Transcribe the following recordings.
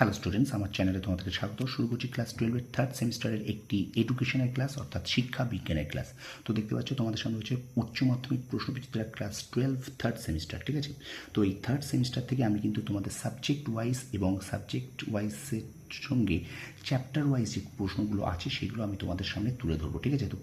Hello students, আমার চ্যানেলে তোমাদেরকে স্বাগত। শুরু করছি ক্লাস 12-এর থার্ড সেমিস্টারের একটি এডুকেশনের ক্লাস, অর্থাৎ শিক্ষা বিজ্ঞানের ক্লাস। তো দেখতে পাচ্ছ তোমাদের সামনে হচ্ছে উচ্চ মাধ্যমিক প্রশ্নবিচিত্রা ক্লাস 12 থার্ড সেমিস্টার, ঠিক আছে? তো এই থার্ড সেমিস্টার থেকে আমি কিন্তু তোমাদের সাবজেক্ট ওয়াইজ এবং সাবজেক্ট ওয়াইজের সঙ্গে চ্যাপ্টার ওয়াইজ যে প্রশ্নগুলো আছে সেগুলো আমি তোমাদের সামনে তুলে ধরবো, ঠিক আছে? তো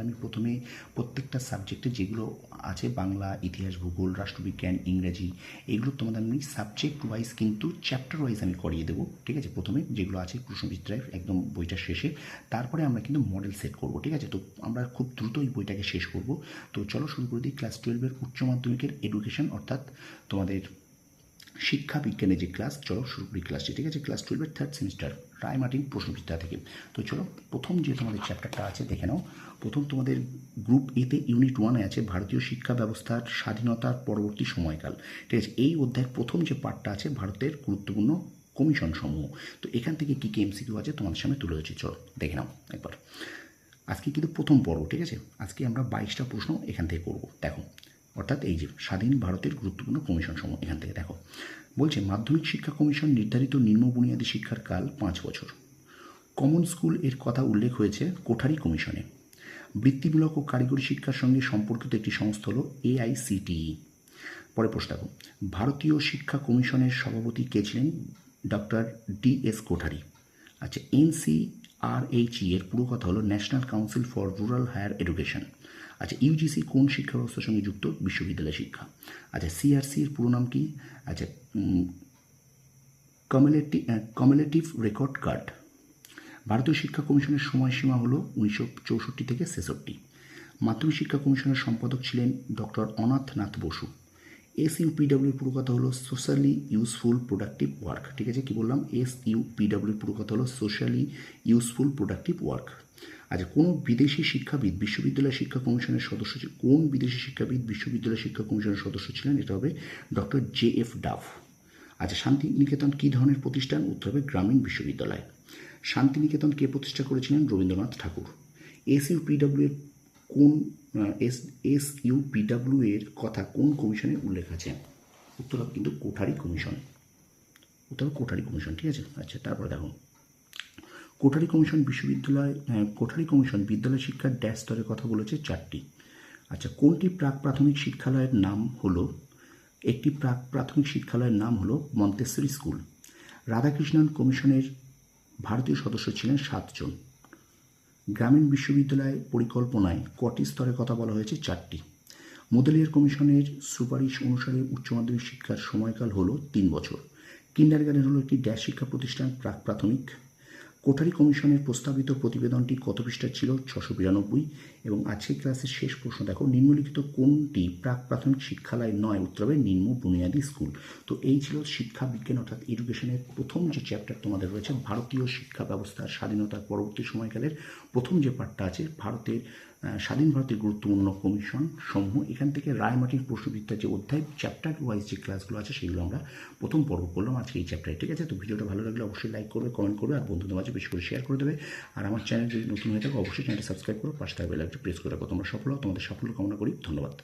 আমি প্রথমে প্রত্যেকটা সাবজেক্টে যেগুলো আছে, বাংলা, ইতিহাস, ভূগোল, রাষ্ট্রবিজ্ঞান, ইংরেজি, এগুলো তোমাদের আমি সাবজেক্ট ওয়াইজ কিন্তু চ্যাপ্টার ওয়াইজ আমি করিয়ে দেবো, ঠিক আছে? প্রথমে যেগুলো আছে প্রশ্নবিচিত্রায় একদম বইটা শেষে, তারপরে আমরা কিন্তু মডেল সেট করবো, ঠিক আছে? তো আমরা খুব দ্রুত এই বইটাকে শেষ করব। তো চলো শুরু করে দিই ক্লাস 12-এর উচ্চ মাধ্যমিকের এডুকেশন, অর্থাৎ তোমাদের শিক্ষা বিজ্ঞানের যে ক্লাস। চলো শুরু করি ক্লাসটি, ঠিক আছে? ক্লাস 12-এর থার্ড সেমিস্টার রায়মার্টিন প্রশ্নবিচিত্রা থেকে। তো চলো প্রথম যে তোমাদের চ্যাপ্টারটা আছে দেখে নাও। প্রথম তোমাদের গ্রুপ এতে ইউনিট 1-এ আছে ভারতীয় শিক্ষা ব্যবস্থার স্বাধীনতার পরবর্তী সময়কাল, ঠিক আছে? এই অধ্যায়ের প্রথম যে পার্টটা আছে ভারতের গুরুত্বপূর্ণ কমিশন সমূহ। তো এখান থেকে কী কী এমসিকিউ আছে তোমাদের সামনে তুলে ধরছি, চলো দেখে নাও একবার। আজকে কিন্তু প্রথম পর্ব, ঠিক আছে? আজকে আমরা 22টা প্রশ্ন এখান থেকে করব, দেখো। অর্থাৎ এই যে স্বাধীন ভারতের গুরুত্বপূর্ণ কমিশন সমূহ, এখান থেকে দেখো। বলছে মাধ্যমিক শিক্ষা কমিশন নির্ধারিত নিম্ন বুনিয়াদী শিক্ষার কাল 5 বছর। কমন স্কুল এর কথা উল্লেখ হয়েছে কোঠারি কমিশনে। বৃত্তিমূলক ও কারিগরি শিক্ষার সঙ্গে সম্পর্কিত একটি সংস্থা হল AICTE। পরে প্রশ্ন দেখো, ভারতীয় শিক্ষা কমিশনের সভাপতি কে ছিলেন? Doctor DS Kothari. আচ্ছা, NCRHE এর পুরো কথা হলো national council for rural higher education. আচ্ছা, ইউজিসি কোন শিক্ষা ব্যবস্থার সঙ্গে যুক্ত? বিশ্ববিদ্যালয় শিক্ষা। আচ্ছা, CRC এর পুরো নাম কি? আচ্ছা, কমিউলেটিভ রেকর্ড কার্ড। ভারতীয় শিক্ষা কমিশনের সময়সীমা হলো 1964 থেকে 66। মাধ্যমিক শিক্ষা কমিশনের সম্পাদক ছিলেন ডক্টর অনাথনাথ বসু। SUPW পুরো কথা হলো সোশ্যালি ইউজফুল প্রোডাক্টিভ ওয়ার্ক, ঠিক আছে? কি বললাম? SUPW পুরো কথা হলো সোশ্যালি ইউজফুল প্রোডাক্টিভ ওয়ার্ক। আচ্ছা, কোনো বিদেশি শিক্ষাবিদ বিশ্ববিদ্যালয় শিক্ষা কমিশনের সদস্য কোন বিদেশি শিক্ষাবিদ বিশ্ববিদ্যালয় শিক্ষা কমিশনের সদস্য ছিলেন? এটা হবে ডক্টর JF ডাফ। আচ্ছা, শান্তিনিকেতন কী ধরনের প্রতিষ্ঠান? উত্তর হবে গ্রামীণ বিশ্ববিদ্যালয়। শান্তিনিকেতন কে প্রতিষ্ঠা করেছিলেন? রবীন্দ্রনাথ ঠাকুর। SUPW এর কোন SUPW এর কথা কোন কমিশনের উল্লেখ আছে? উত্তর হবে কিন্তু কোঠারি কমিশন। উত্তর হবে কোঠারি কমিশন, ঠিক আছে? আচ্ছা, তারপরে দেখো, কোঠারি কমিশন বিদ্যালয় শিক্ষার ড্যাশ স্তরের কথা বলেছে 4টি। আচ্ছা, কোনটি প্রাক প্রাথমিক শিক্ষালয়ের নাম হলো? একটি প্রাক প্রাথমিক শিক্ষালয়ের নাম হলো মন্তেশ্বরী স্কুল। রাধাকৃষ্ণন কমিশনের ভারতীয় সদস্য ছিলেন 7 জন। গ্রামীণ বিশ্ববিদ্যালয় পরিকল্পনায় কটি স্তরের কথা বলা হয়েছে? 4টি। মোদালিয়ার কমিশনের সুপারিশ অনুসারে উচ্চ মাধ্যমিক শিক্ষার সময়কাল হলো 3 বছর। কিন্ডারগার্টেন হলো একটি ড্যাশ শিক্ষা প্রতিষ্ঠান, প্রাক প্রাথমিক। কোঠারি কমিশনের প্রস্তাবিত প্রতিবেদনটি কত পৃষ্ঠার ছিল? 692। এবং আজকের ক্লাসের শেষ প্রশ্ন দেখো, নিম্নলিখিত কোনটি প্রাক প্রাথমিক শিক্ষালয় নয়? উত্তর হবে নিম্ন বুনিয়াদী স্কুল। তো এই ছিল শিক্ষা বিজ্ঞান অর্থাৎ এডুকেশনের প্রথম যে চ্যাপ্টার তোমাদের রয়েছে, ভারতীয় শিক্ষা ব্যবস্থার স্বাধীনতার পরবর্তী সময়কালের প্রথম যে পার্টটা আছে স্বাধীন ভারতের গুরুত্বপূর্ণ কমিশন সমূহ। এখান থেকে রায়মার্টিন প্রশ্নবিদ্যার যে অধ্যায় চ্যাপ্টার ওয়াইজ যে ক্লাসগুলো আছে সেগুলো আমরা প্রথম পর্ব করলাম আজকে এই চ্যাপ্টারে, ঠিক আছে? তো ভিডিওটা ভালো লাগলে অবশ্যই লাইক করবে, কমেন্ট করবে, আর বন্ধুদের মাঝে বেশি করে শেয়ার করে দেবে। আর আমার চ্যানেল যদি নতুন হয়ে থাকে অবশ্যই চ্যানেলটা সাবস্ক্রাইব করো, পাশে থাকা বেল আইকনটি প্রেস করে রাখো। তোমরা সফল হও, তোমাদের সাফল্য কামনা করি। ধন্যবাদ।